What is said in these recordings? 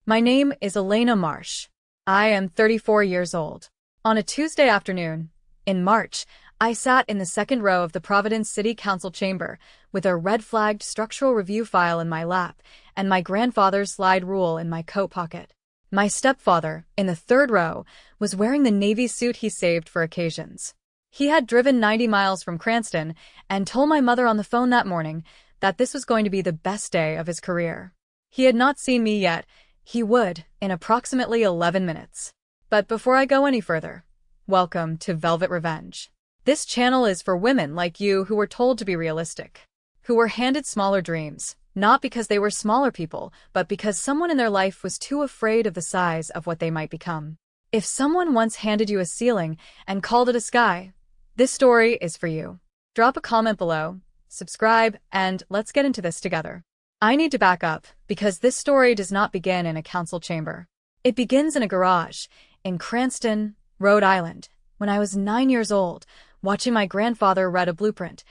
My name is Elena Marsh. I am 34 years old. On a Tuesday afternoon, in March, I sat in the second row of the Providence City Council chamber with a red-flagged structural review file in my lap and my grandfather's slide rule in my coat pocket. My stepfather, in the third row, was wearing the navy suit he saved for occasions. He had driven 90 miles from Cranston and told my mother on the phone that morning that this was going to be the best day of his career. He had not seen me yet. He would, in approximately 11 minutes. But before I go any further, welcome to Velvet Revenge. This channel is for women like you who were told to be realistic, who were handed smaller dreams, not because they were smaller people, but because someone in their life was too afraid of the size of what they might become. If someone once handed you a ceiling and called it a sky, this story is for you. Drop a comment below, subscribe, and let's get into this together. I need to back up, because this story does not begin in a council chamber. It begins in a garage, in Cranston, Rhode Island, when I was 9 years old, watching my grandfather read a blueprint,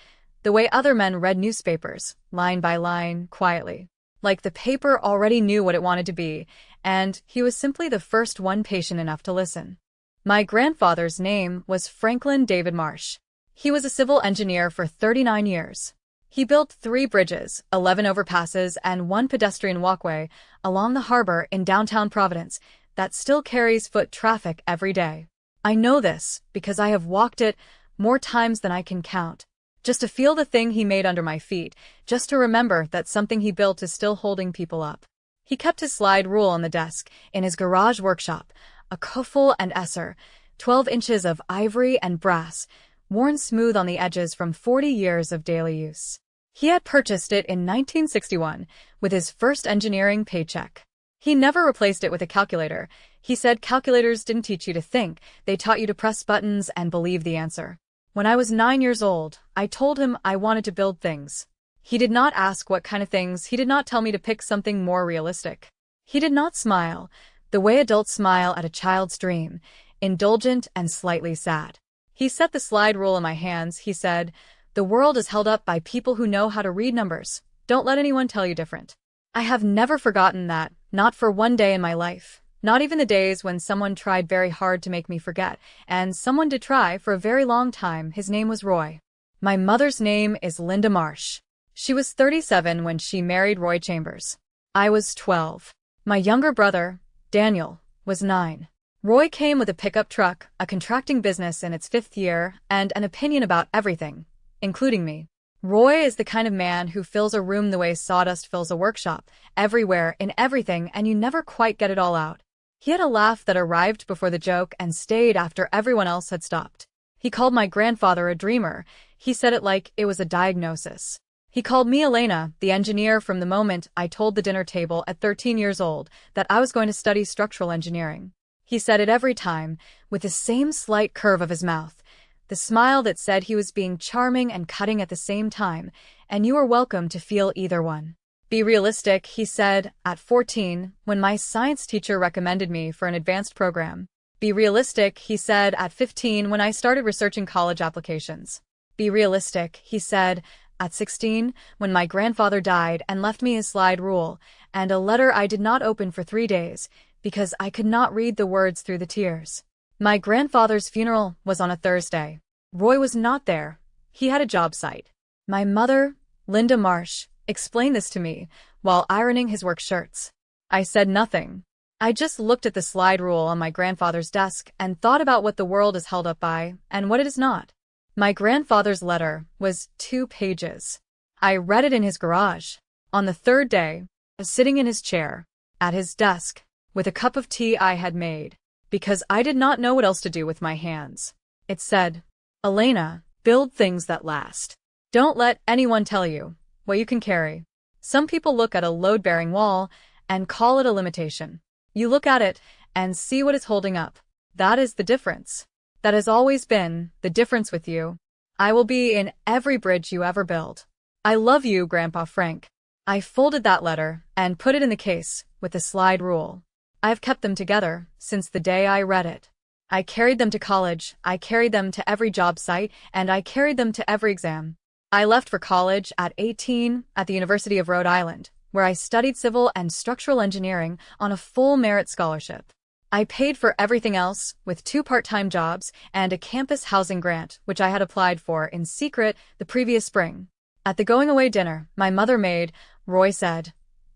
the way other men read newspapers, line by line, quietly. Like the paper already knew what it wanted to be, and he was simply the first one patient enough to listen. My grandfather's name was Franklin David Marsh. He was a civil engineer for 39 years. He built 3 bridges, 11 overpasses, and 1 pedestrian walkway along the harbor in downtown Providence that still carries foot traffic every day. I know this because I have walked it more times than I can count, just to feel the thing he made under my feet, just to remember that something he built is still holding people up. He kept his slide rule on the desk in his garage workshop, a Koffel and Esser, 12 inches of ivory and brass, worn smooth on the edges from 40 years of daily use. He had purchased it in 1961 with his first engineering paycheck. He never replaced it with a calculator. He said calculators didn't teach you to think, they taught you to press buttons and believe the answer. When I was 9 years old, I told him I wanted to build things. He did not ask what kind of things. He did not tell me to pick something more realistic. He did not smile, the way adults smile at a child's dream, indulgent and slightly sad. He set the slide rule in my hands. He said, "The world is held up by people who know how to read numbers. Don't let anyone tell you different." I have never forgotten that, not for one day in my life. Not even the days when someone tried very hard to make me forget, and someone did try for a very long time. His name was Roy. My mother's name is Linda Marsh. She was 37 when she married Roy Chambers. I was 12. My younger brother, Daniel, was 9. Roy came with a pickup truck, a contracting business in its 5th year, and an opinion about everything, including me. Roy is the kind of man who fills a room the way sawdust fills a workshop, everywhere, in everything, and you never quite get it all out. He had a laugh that arrived before the joke and stayed after everyone else had stopped. He called my grandfather a dreamer. He said it like it was a diagnosis. He called me Elena, the engineer, from the moment I told the dinner table at 13 years old that I was going to study structural engineering. He said it every time, with the same slight curve of his mouth, the smile that said he was being charming and cutting at the same time, and you are welcome to feel either one. Be realistic, he said, at 14, when my science teacher recommended me for an advanced program. Be realistic, he said, at 15, when I started researching college applications. Be realistic, he said, at 16, when my grandfather died and left me his slide rule, and a letter I did not open for 3 days, because I could not read the words through the tears. My grandfather's funeral was on a Thursday. Roy was not there. He had a job site. My mother, Linda Marsh, explained this to me while ironing his work shirts. I said nothing. I just looked at the slide rule on my grandfather's desk and thought about what the world is held up by and what it is not. My grandfather's letter was 2 pages. I read it in his garage. On the 3rd day, sitting in his chair, at his desk, with a cup of tea I had made, because I did not know what else to do with my hands. It said, "Elena, build things that last. Don't let anyone tell you what you can carry." Some people look at a load-bearing wall and call it a limitation. You look at it and see what it's holding up. That is the difference. That has always been the difference with you. I will be in every bridge you ever build. I love you, Grandpa Frank. I folded that letter and put it in the case with the slide rule. I have kept them together since the day I read it. I carried them to college, I carried them to every job site, and I carried them to every exam. I left for college at 18 at the University of Rhode Island, where I studied civil and structural engineering on a full merit scholarship. I paid for everything else with 2 part-time jobs and a campus housing grant, which I had applied for in secret the previous spring. At the going-away dinner my mother made, Roy said,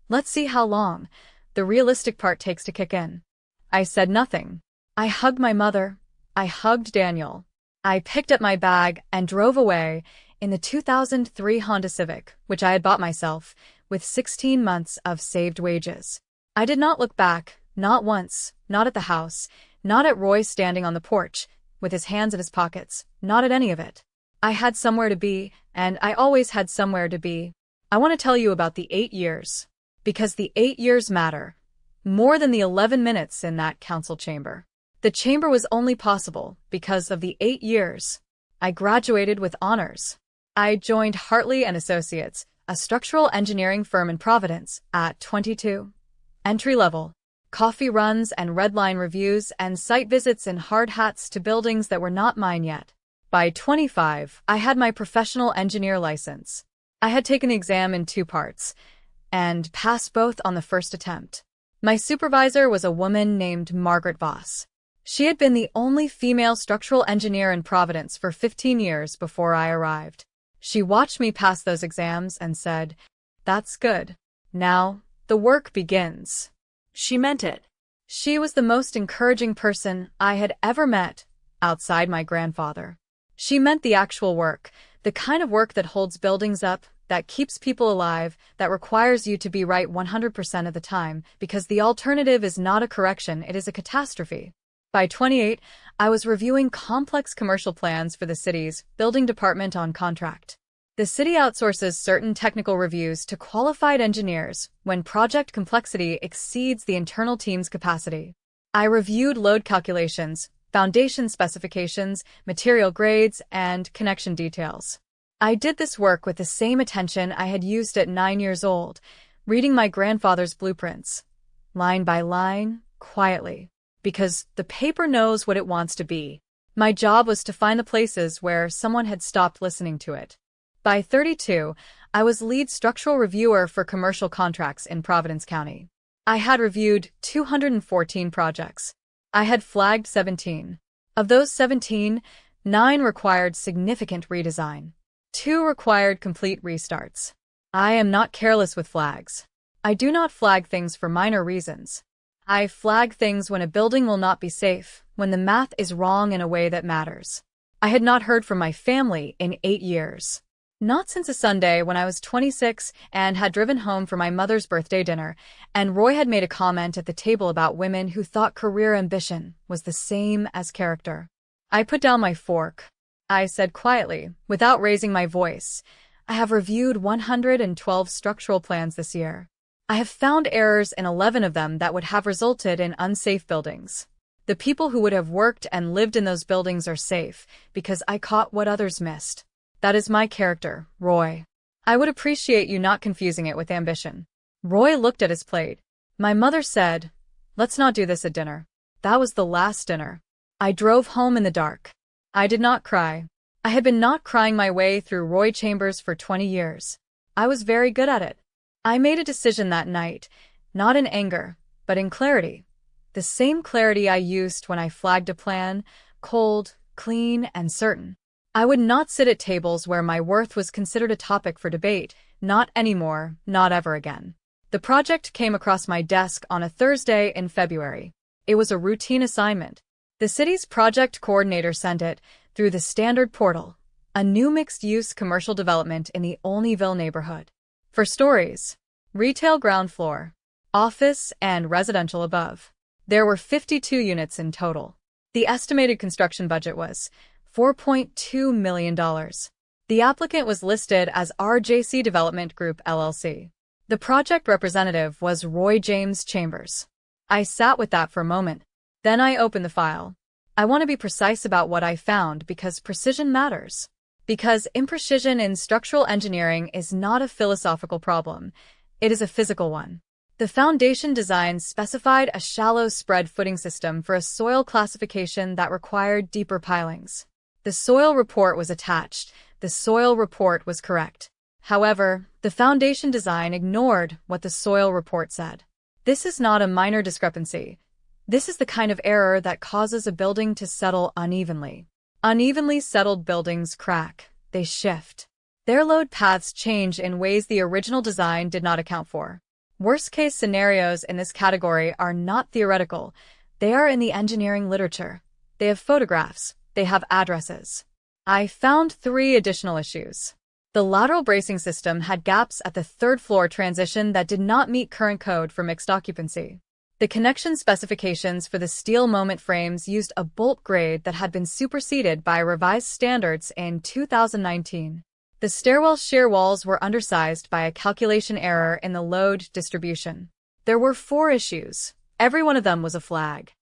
"Let's see how long the realistic part takes to kick in." I said nothing. I hugged my mother. I hugged Daniel. I picked up my bag and drove away in the 2003 Honda Civic, which I had bought myself, with 16 months of saved wages. I did not look back, not once, not at the house, not at Roy standing on the porch, with his hands in his pockets, not at any of it. I had somewhere to be, and I always had somewhere to be. I want to tell you about the 8 years. Because the 8 years matter. More than the 11 minutes in that council chamber. The chamber was only possible because of the 8 years. I graduated with honors. I joined Hartley and Associates, a structural engineering firm in Providence, at 22. Entry level. Coffee runs and red line reviews and site visits in hard hats to buildings that were not mine yet. By 25, I had my professional engineer license. I had taken the exam in 2 parts and passed both on the first attempt. My supervisor was a woman named Margaret Voss. She had been the only female structural engineer in Providence for 15 years before I arrived. She watched me pass those exams and said, "That's good. Now, the work begins." She meant it. She was the most encouraging person I had ever met, outside my grandfather. She meant the actual work, the kind of work that holds buildings up, that keeps people alive, that requires you to be right 100% of the time, because the alternative is not a correction, it is a catastrophe. By 28, I was reviewing complex commercial plans for the city's building department on contract. The city outsources certain technical reviews to qualified engineers when project complexity exceeds the internal team's capacity. I reviewed load calculations, foundation specifications, material grades, and connection details. I did this work with the same attention I had used at 9 years old, reading my grandfather's blueprints, line by line, quietly. Because the paper knows what it wants to be. My job was to find the places where someone had stopped listening to it. By 32, I was lead structural reviewer for commercial contracts in Providence County. I had reviewed 214 projects. I had flagged 17. Of those 17, 9 required significant redesign. 2 required complete restarts. I am not careless with flags. I do not flag things for minor reasons. I flag things when a building will not be safe, when the math is wrong in a way that matters. I had not heard from my family in 8 years. Not since a Sunday when I was 26 and had driven home for my mother's birthday dinner, and Roy had made a comment at the table about women who thought career ambition was the same as character. I put down my fork. I said quietly, without raising my voice, "I have reviewed 112 structural plans this year. I have found errors in 11 of them that would have resulted in unsafe buildings. The people who would have worked and lived in those buildings are safe because I caught what others missed. That is my character, Roy. I would appreciate you not confusing it with ambition." Roy looked at his plate. My mother said, "Let's not do this at dinner." That was the last dinner. I drove home in the dark. I did not cry. I had been not crying my way through Roy Chambers for 20 years. I was very good at it. I made a decision that night, not in anger, but in clarity. The same clarity I used when I flagged a plan, cold, clean, and certain. I would not sit at tables where my worth was considered a topic for debate, not anymore, not ever again. The project came across my desk on a Thursday in February. It was a routine assignment. The city's project coordinator sent it through the standard portal, a new mixed-use commercial development in the Olneyville neighborhood. For stories, retail ground floor, office and residential above. There were 52 units in total. The estimated construction budget was $4.2 million. The applicant was listed as RJC Development Group LLC. The project representative was Roy James Chambers. I sat with that for a moment. Then I opened the file. I want to be precise about what I found because precision matters. Because imprecision in structural engineering is not a philosophical problem. It is a physical one. The foundation design specified a shallow spread footing system for a soil classification that required deeper pilings. The soil report was attached. The soil report was correct. However, the foundation design ignored what the soil report said. This is not a minor discrepancy. This is the kind of error that causes a building to settle unevenly. Unevenly settled buildings crack. They shift. Their load paths change in ways the original design did not account for. Worst-case scenarios in this category are not theoretical. They are in the engineering literature. They have photographs. They have addresses. I found 3 additional issues. The lateral bracing system had gaps at the third-floor transition that did not meet current code for mixed occupancy. The connection specifications for the steel moment frames used a bolt grade that had been superseded by revised standards in 2019. The stairwell shear walls were undersized by a calculation error in the load distribution. There were 4 issues. Every one of them was a flag.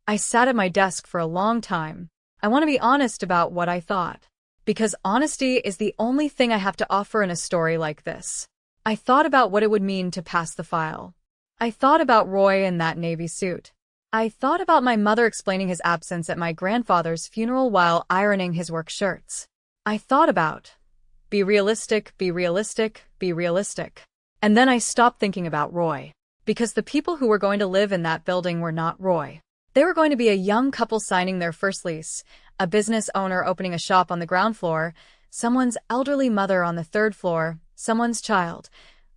I sat at my desk for a long time. I want to be honest about what I thought. Because honesty is the only thing I have to offer in a story like this. I thought about what it would mean to pass the file. I thought about Roy in that navy suit. I thought about my mother explaining his absence at my grandfather's funeral while ironing his work shirts. I thought about, be realistic, be realistic, be realistic. And then I stopped thinking about Roy. Because the people who were going to live in that building were not Roy. They were going to be a young couple signing their first lease, a business owner opening a shop on the ground floor, someone's elderly mother on the 3rd floor, someone's child.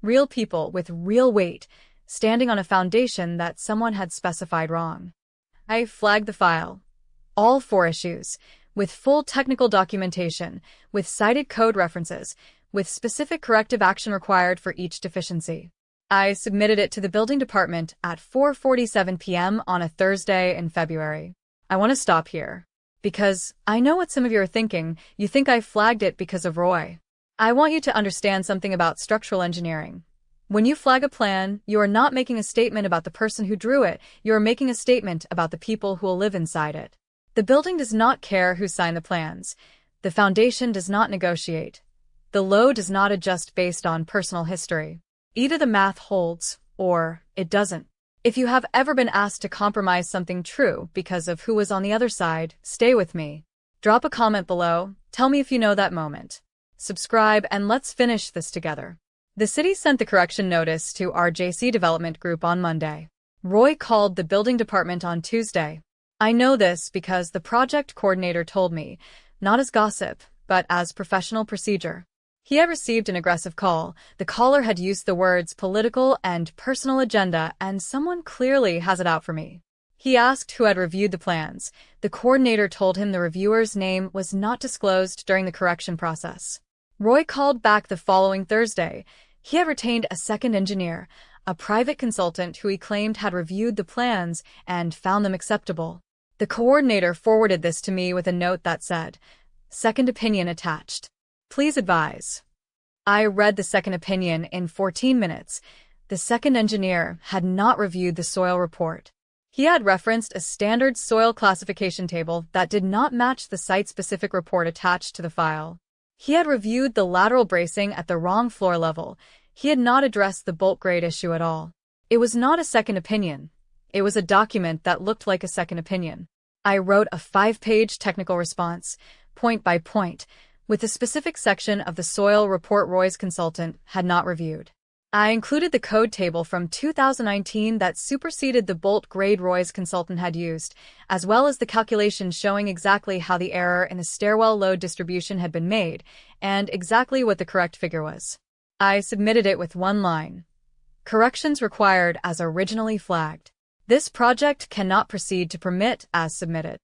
Real people with real weight, standing on a foundation that someone had specified wrong. I flagged the file. All 4 issues, with full technical documentation, with cited code references, with specific corrective action required for each deficiency. I submitted it to the building department at 4:47 p.m. on a Thursday in February. I want to stop here. Because I know what some of you are thinking. You think I flagged it because of Roy. I want you to understand something about structural engineering. When you flag a plan, you are not making a statement about the person who drew it. You are making a statement about the people who will live inside it. The building does not care who signed the plans. The foundation does not negotiate. The load does not adjust based on personal history. Either the math holds, or it doesn't. If you have ever been asked to compromise something true because of who was on the other side, stay with me. Drop a comment below, tell me if you know that moment. Subscribe and let's finish this together. The city sent the correction notice to our JC Development Group on Monday. Roy called the building department on Tuesday. I know this because the project coordinator told me, not as gossip, but as professional procedure. He had received an aggressive call. The caller had used the words political and personal agenda, and someone clearly has it out for me. He asked who had reviewed the plans. The coordinator told him the reviewer's name was not disclosed during the correction process. Roy called back the following Thursday. He had retained a second engineer, a private consultant who he claimed had reviewed the plans and found them acceptable. The coordinator forwarded this to me with a note that said, "Second opinion attached. Please advise." I read the second opinion in 14 minutes. The second engineer had not reviewed the soil report. He had referenced a standard soil classification table that did not match the site-specific report attached to the file. He had reviewed the lateral bracing at the wrong floor level. He had not addressed the bolt grade issue at all. It was not a second opinion. It was a document that looked like a second opinion. I wrote a 5-page technical response, point by point, with the specific section of the soil report Roy's consultant had not reviewed. I included the code table from 2019 that superseded the bolt grade Roy's consultant had used, as well as the calculations showing exactly how the error in the stairwell load distribution had been made, and exactly what the correct figure was. I submitted it with 1 line. Corrections required as originally flagged. This project cannot proceed to permit as submitted.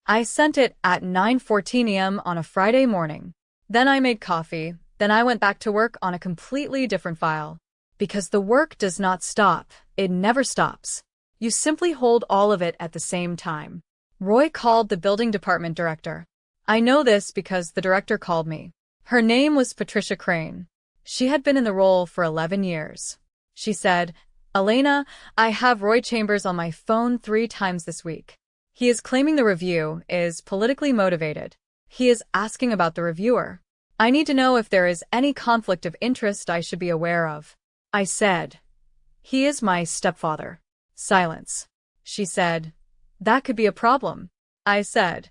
I sent it at 9:14 a.m. on a Friday morning. Then I made coffee. Then I went back to work on a completely different file. Because the work does not stop. It never stops. You simply hold all of it at the same time. Roy called the building department director. I know this because the director called me. Her name was Patricia Crane. She had been in the role for 11 years. She said, "Elena, I have Roy Chambers on my phone 3 times this week. He is claiming the review is politically motivated. He is asking about the reviewer. I need to know if there is any conflict of interest I should be aware of." I said, "He is my stepfather." Silence. She said, "That could be a problem." I said,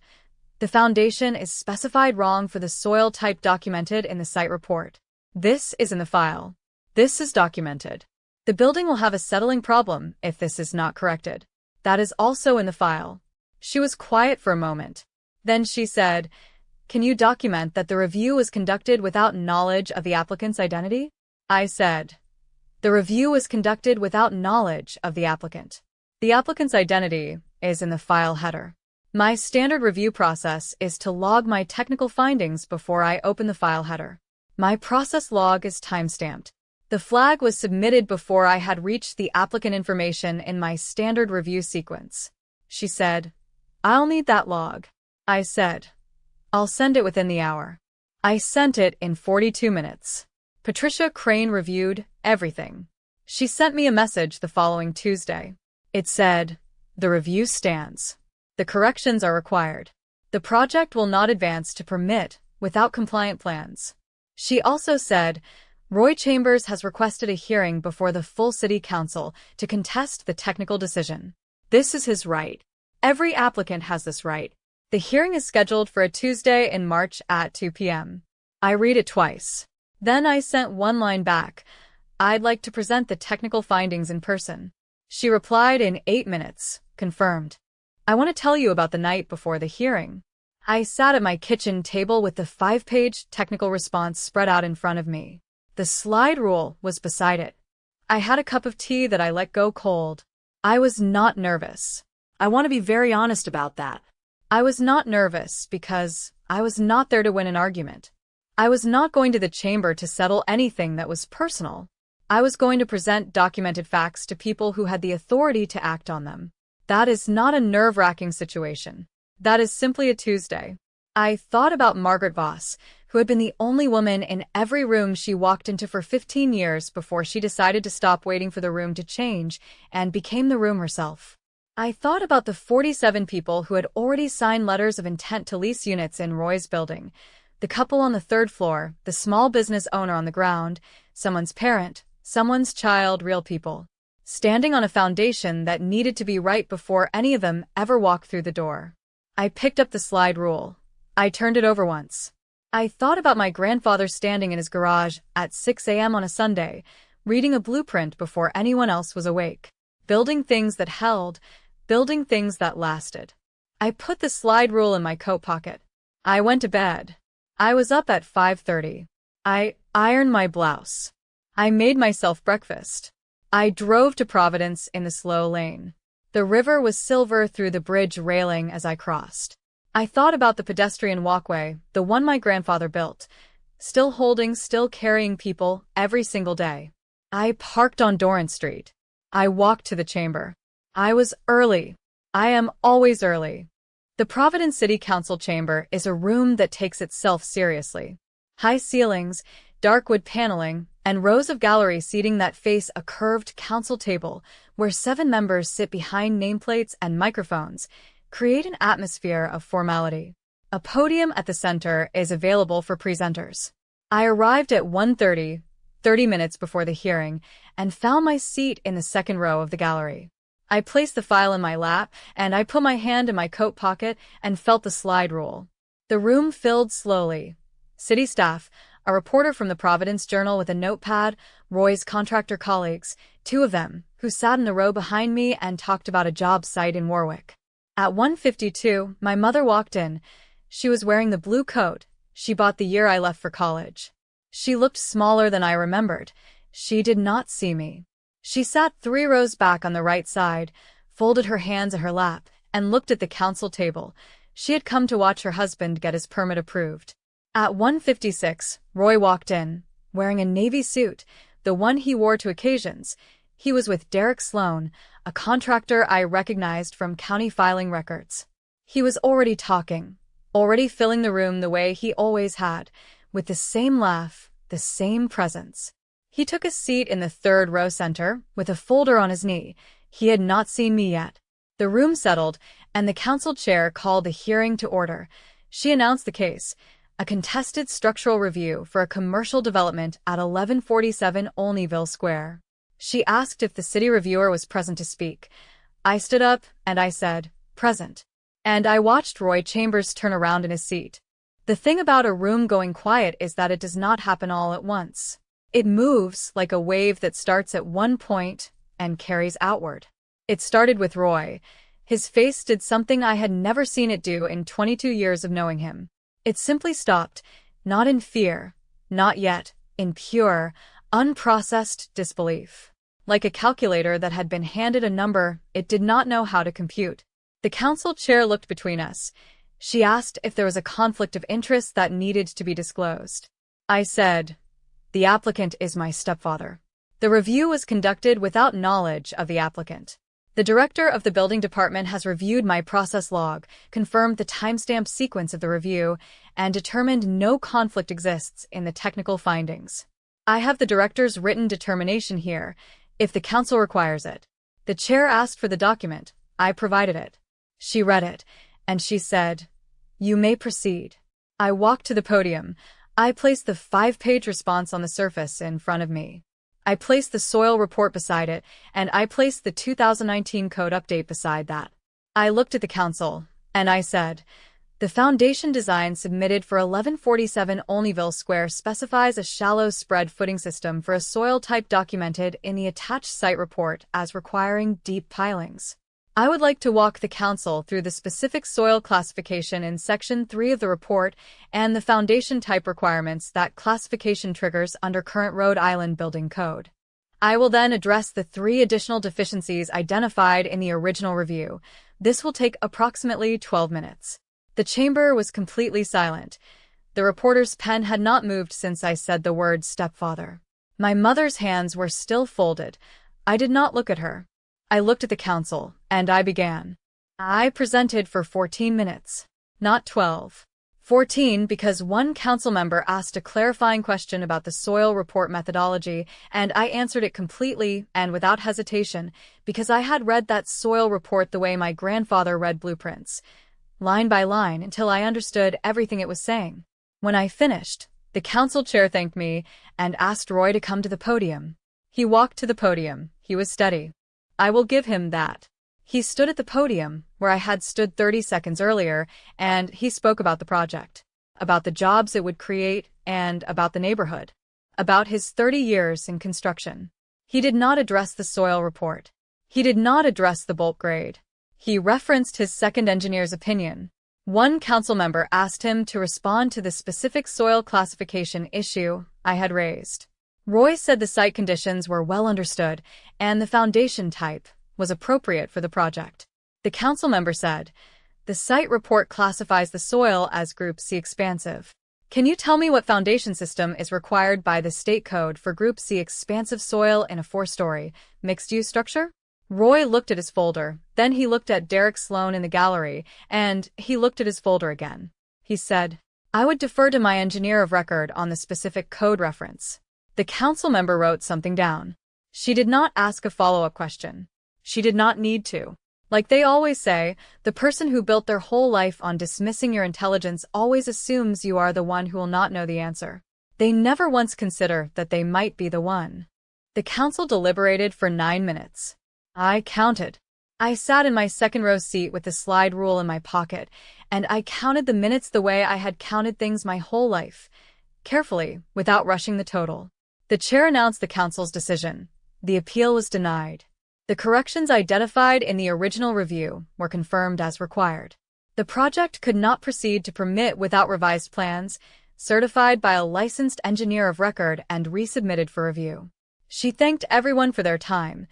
"The foundation is specified wrong for the soil type documented in the site report. This is in the file. This is documented. The building will have a settling problem if this is not corrected. That is also in the file. She was quiet for a moment. Then she said, "Can you document that the review was conducted without knowledge of the applicant's identity?" I said, "The review was conducted without knowledge of the applicant. The applicant's identity is in the file header. My standard review process is to log my technical findings before I open the file header. My process log is timestamped. The flag was submitted before I had reached the applicant information in my standard review sequence." She said, "I'll need that log." I said, "I'll send it within the hour." I sent it in 42 minutes. Patricia Crane reviewed everything. She sent me a message the following Tuesday. It said, "The review stands. The corrections are required. The project will not advance to permit without compliant plans." She also said, "Roy Chambers has requested a hearing before the full city council to contest the technical decision. This is his right. Every applicant has this right. The hearing is scheduled for a Tuesday in March at 2 p.m. I read it twice. Then I sent one line back. "I'd like to present the technical findings in person." She replied in 8 minutes, confirmed. "I want to tell you about the night before the hearing." I sat at my kitchen table with the 5-page technical response spread out in front of me. The slide rule was beside it. I had a cup of tea that I let go cold. I was not nervous. I want to be very honest about that. I was not nervous because I was not there to win an argument. I was not going to the chamber to settle anything that was personal. I was going to present documented facts to people who had the authority to act on them. That is not a nerve-wracking situation. That is simply a Tuesday. I thought about Margaret Voss, who had been the only woman in every room she walked into for 15 years before she decided to stop waiting for the room to change and became the room herself. I thought about the 47 people who had already signed letters of intent to lease units in Roy's building, the couple on the 3rd floor, the small business owner on the ground, someone's parent, someone's child, real people, standing on a foundation that needed to be right before any of them ever walked through the door. I picked up the slide rule. I turned it over once. I thought about my grandfather standing in his garage at 6 a.m. on a Sunday, reading a blueprint before anyone else was awake, building things that held, building things that lasted. I put the slide rule in my coat pocket. I went to bed. I was up at 5:30. I ironed my blouse. I made myself breakfast. I drove to Providence in the slow lane. The river was silver through the bridge railing as I crossed. I thought about the pedestrian walkway, the one my grandfather built, still holding, still carrying people every single day. I parked on Dorrance Street. I walked to the chamber. I was early. I am always early. The Providence City Council chamber is a room that takes itself seriously. High ceilings, dark wood paneling, and rows of gallery seating that face a curved council table where 7 members sit behind nameplates and microphones create an atmosphere of formality. A podium at the center is available for presenters. I arrived at 1:30, 30 minutes before the hearing, and found my seat in the 2nd row of the gallery. I placed the file in my lap, and I put my hand in my coat pocket and felt the slide rule. The room filled slowly. City staff, a reporter from the Providence Journal with a notepad, Roy's contractor colleagues, 2 of them, who sat in the row behind me and talked about a job site in Warwick. At 1:52, my mother walked in. She was wearing the blue coat she bought the year I left for college. She looked smaller than I remembered. She did not see me. She sat 3 rows back on the right side, folded her hands in her lap, and looked at the council table. She had come to watch her husband get his permit approved. At 1:56, Roy walked in, wearing a navy suit, the one he wore to occasions. He was with Derek Sloan, a contractor I recognized from county filing records. He was already talking, already filling the room the way he always had, with the same laugh, the same presence. He took a seat in the 3rd row center, with a folder on his knee. He had not seen me yet. The room settled, and the council chair called the hearing to order. She announced the case, a contested structural review for a commercial development at 1147 Olneyville Square. She asked if the city reviewer was present to speak. I stood up, and I said, "Present." And I watched Roy Chambers turn around in his seat. The thing about a room going quiet is that it does not happen all at once. It moves like a wave that starts at one point and carries outward. It started with Roy. His face did something I had never seen it do in 22 years of knowing him. It simply stopped, not in fear, not yet, in pure, unprocessed disbelief. Like a calculator that had been handed a number it did not know how to compute. The council chair looked between us. She asked if there was a conflict of interest that needed to be disclosed. I said, "The applicant is my stepfather." The review was conducted without knowledge of the applicant. The director of the building department has reviewed my process log, confirmed the timestamp sequence of the review, and determined no conflict exists in the technical findings. I have the director's written determination here, if the council requires it. The chair asked for the document. I provided it. She read it, and she said, "You may proceed." I walked to the podium. I placed the 5-page response on the surface in front of me. I placed the soil report beside it, and I placed the 2019 code update beside that. I looked at the council, and I said, "The foundation design submitted for 1147 Olneyville Square specifies a shallow spread footing system for a soil type documented in the attached site report as requiring deep pilings. I would like to walk the council through the specific soil classification in Section 3 of the report and the foundation type requirements that classification triggers under current Rhode Island Building Code. I will then address the 3 additional deficiencies identified in the original review. This will take approximately 12 minutes. The chamber was completely silent. The reporter's pen had not moved since I said the word stepfather. My mother's hands were still folded. I did not look at her. I looked at the council, and I began. I presented for 14 minutes, not 12. 14 because one council member asked a clarifying question about the soil report methodology, and I answered it completely and without hesitation because I had read that soil report the way my grandfather read blueprints, line by line until I understood everything it was saying. When I finished, the council chair thanked me and asked Roy to come to the podium. He walked to the podium. He was steady. I will give him that. He stood at the podium, where I had stood 30 seconds earlier, and he spoke about the project, about the jobs it would create, and about the neighborhood, about his 30 years in construction. He did not address the soil report. He did not address the bulk grade. He referenced his second engineer's opinion. One council member asked him to respond to the specific soil classification issue I had raised. Roy said the site conditions were well understood, and the foundation type was appropriate for the project. The council member said, "The site report classifies the soil as Group C expansive. Can you tell me what foundation system is required by the state code for Group C expansive soil in a 4-story, mixed-use structure?" Roy looked at his folder, then he looked at Derek Sloan in the gallery, and he looked at his folder again. He said, "I would defer to my engineer of record on the specific code reference." The council member wrote something down. She did not ask a follow-up question. She did not need to. Like they always say, the person who built their whole life on dismissing your intelligence always assumes you are the one who will not know the answer. They never once consider that they might be the one. The council deliberated for 9 minutes. I counted. I sat in my second-row seat with the slide rule in my pocket, and I counted the minutes the way I had counted things my whole life, carefully, without rushing the total. The chair announced the council's decision. The appeal was denied. The corrections identified in the original review were confirmed as required. The project could not proceed to permit without revised plans, certified by a licensed engineer of record and resubmitted for review. She thanked everyone for their time.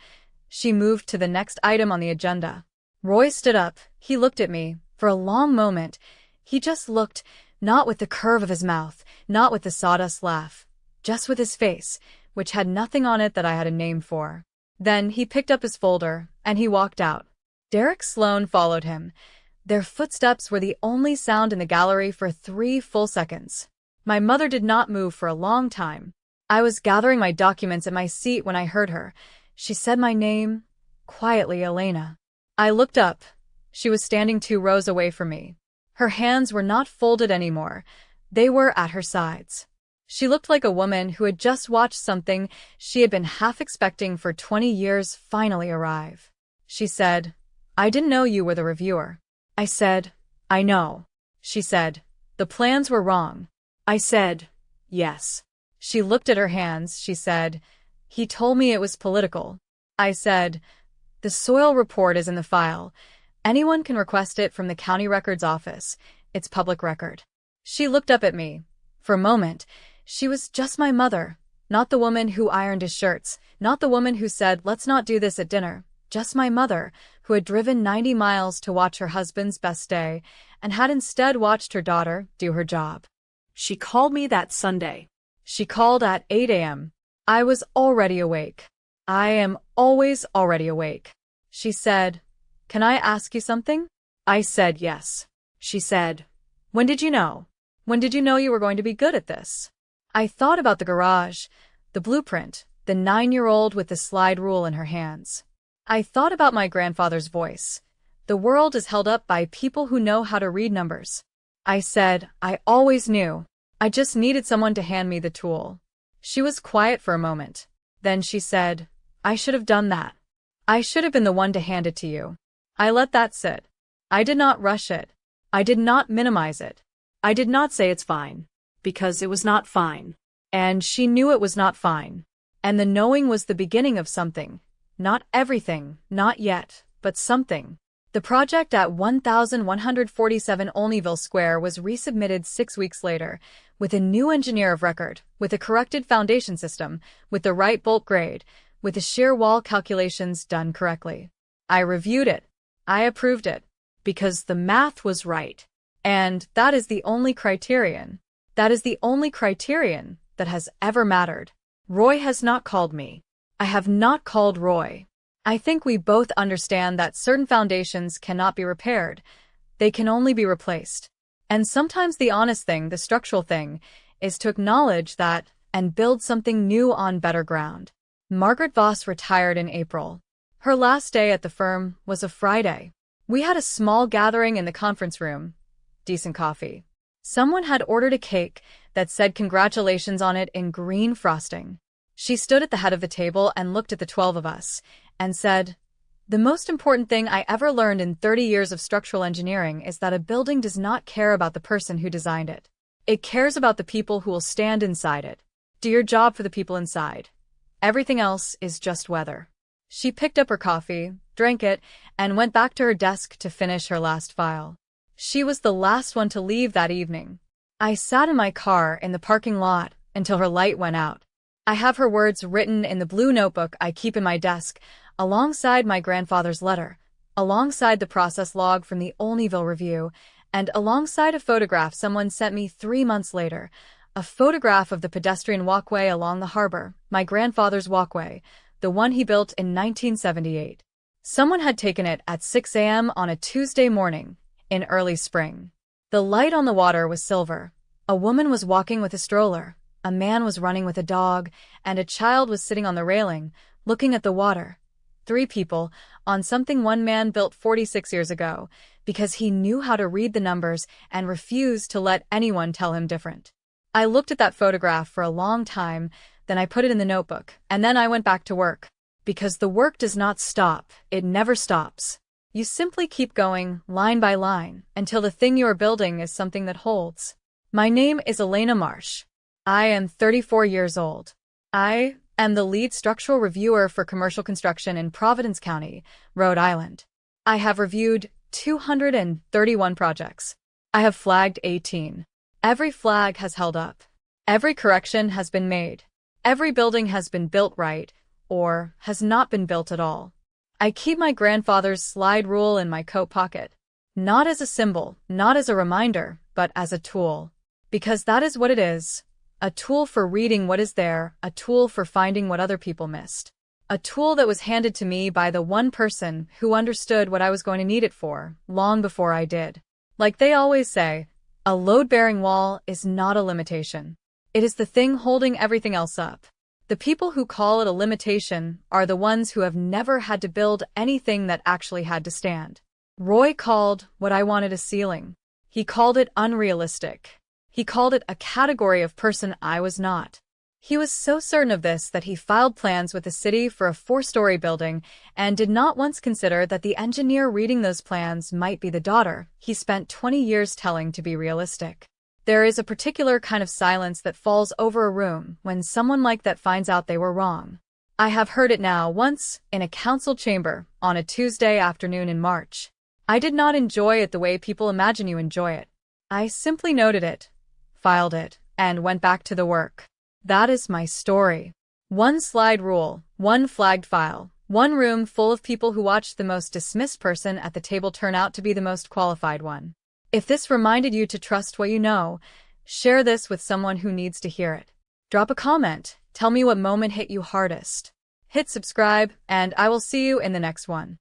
She moved to the next item on the agenda. Roy stood up. He looked at me. For a long moment, he just looked, not with the curve of his mouth, not with the sawdust laugh, just with his face, which had nothing on it that I had a name for. Then he picked up his folder, and he walked out. Derek Sloan followed him. Their footsteps were the only sound in the gallery for 3 full seconds. My mother did not move for a long time. I was gathering my documents at my seat when I heard her. She said my name, quietly, Elena. I looked up. She was standing 2 rows away from me. Her hands were not folded anymore. They were at her sides. She looked like a woman who had just watched something she had been half expecting for 20 years finally arrive. She said, "I didn't know you were the reviewer." I said, "I know." She said, The plans were wrong. I said, yes. She looked at her hands. She said, he told me it was political. I said, the soil report is in the file. Anyone can request it from the county records office. It's public record. She looked up at me. For a moment, she was just my mother, not the woman who ironed his shirts, not the woman who said, let's not do this at dinner, just my mother, who had driven 90 miles to watch her husband's best day and had instead watched her daughter do her job. She called me that Sunday. She called at 8 a.m. I was already awake. I am always already awake. She said, can I ask you something? I said yes. She said, when did you know? When did you know you were going to be good at this? I thought about the garage, the blueprint, the 9-year-old with the slide rule in her hands. I thought about my grandfather's voice. The world is held up by people who know how to read numbers. I said, I always knew. I just needed someone to hand me the tool. She was quiet for a moment. Then she said, I should have done that. I should have been the one to hand it to you. I let that sit. I did not rush it. I did not minimize it. I did not say it's fine, because it was not fine. And she knew it was not fine. And the knowing was the beginning of something. Not everything, not yet, but something. The project at 1147 Olneyville Square was resubmitted 6 weeks later, with a new engineer of record, with a corrected foundation system, with the right bolt grade, with the shear wall calculations done correctly. I reviewed it. I approved it. Because the math was right. And that is the only criterion. That is the only criterion that has ever mattered. Roy has not called me. I have not called Roy. I think we both understand that certain foundations cannot be repaired. They can only be replaced. And sometimes the honest thing, the structural thing, is to acknowledge that and build something new on better ground. Margaret Voss retired in April. Her last day at the firm was a Friday. We had a small gathering in the conference room. Decent coffee. Someone had ordered a cake that said congratulations on it in green frosting. She stood at the head of the table and looked at the 12 of us and said, the most important thing I ever learned in 30 years of structural engineering is that a building does not care about the person who designed it. It cares about the people who will stand inside it. Do your job for the people inside. Everything else is just weather. She picked up her coffee, drank it, and went back to her desk to finish her last file. She was the last one to leave that evening. I sat in my car in the parking lot until her light went out. I have her words written in the blue notebook I keep in my desk, alongside my grandfather's letter, alongside the process log from the Olneyville Review, and alongside a photograph someone sent me 3 months later, a photograph of the pedestrian walkway along the harbor, my grandfather's walkway, the one he built in 1978. Someone had taken it at 6 a.m. on a Tuesday morning, in early spring. The light on the water was silver. A woman was walking with a stroller, a man was running with a dog, and a child was sitting on the railing, looking at the water. 3 people, on something one man built 46 years ago, because he knew how to read the numbers and refused to let anyone tell him different. I looked at that photograph for a long time, then I put it in the notebook, and then I went back to work. Because the work does not stop, it never stops. You simply keep going, line by line, until the thing you are building is something that holds. My name is Elena Marsh. I am 34 years old. I am the lead structural reviewer for commercial construction in Providence County, Rhode Island. I have reviewed 231 projects. I have flagged 18. Every flag has held up. Every correction has been made. Every building has been built right, or has not been built at all. I keep my grandfather's slide rule in my coat pocket. Not as a symbol, not as a reminder, but as a tool. Because that is what it is. A tool for reading what is there, a tool for finding what other people missed. A tool that was handed to me by the one person who understood what I was going to need it for, long before I did. Like they always say, a load-bearing wall is not a limitation. It is the thing holding everything else up. The people who call it a limitation are the ones who have never had to build anything that actually had to stand. Roy called what I wanted a ceiling. He called it unrealistic. He called it a category of person I was not. He was so certain of this that he filed plans with the city for a 4-story building and did not once consider that the engineer reading those plans might be the daughter he spent 20 years telling to be realistic. There is a particular kind of silence that falls over a room when someone like that finds out they were wrong. I have heard it now once, in a council chamber, on a Tuesday afternoon in March. I did not enjoy it the way people imagine you enjoy it. I simply noted it, filed it, and went back to the work. That is my story. One slide rule, one flagged file, one room full of people who watched the most dismissed person at the table turn out to be the most qualified one. If this reminded you to trust what you know, share this with someone who needs to hear it. Drop a comment, tell me what moment hit you hardest. Hit subscribe, and I will see you in the next one.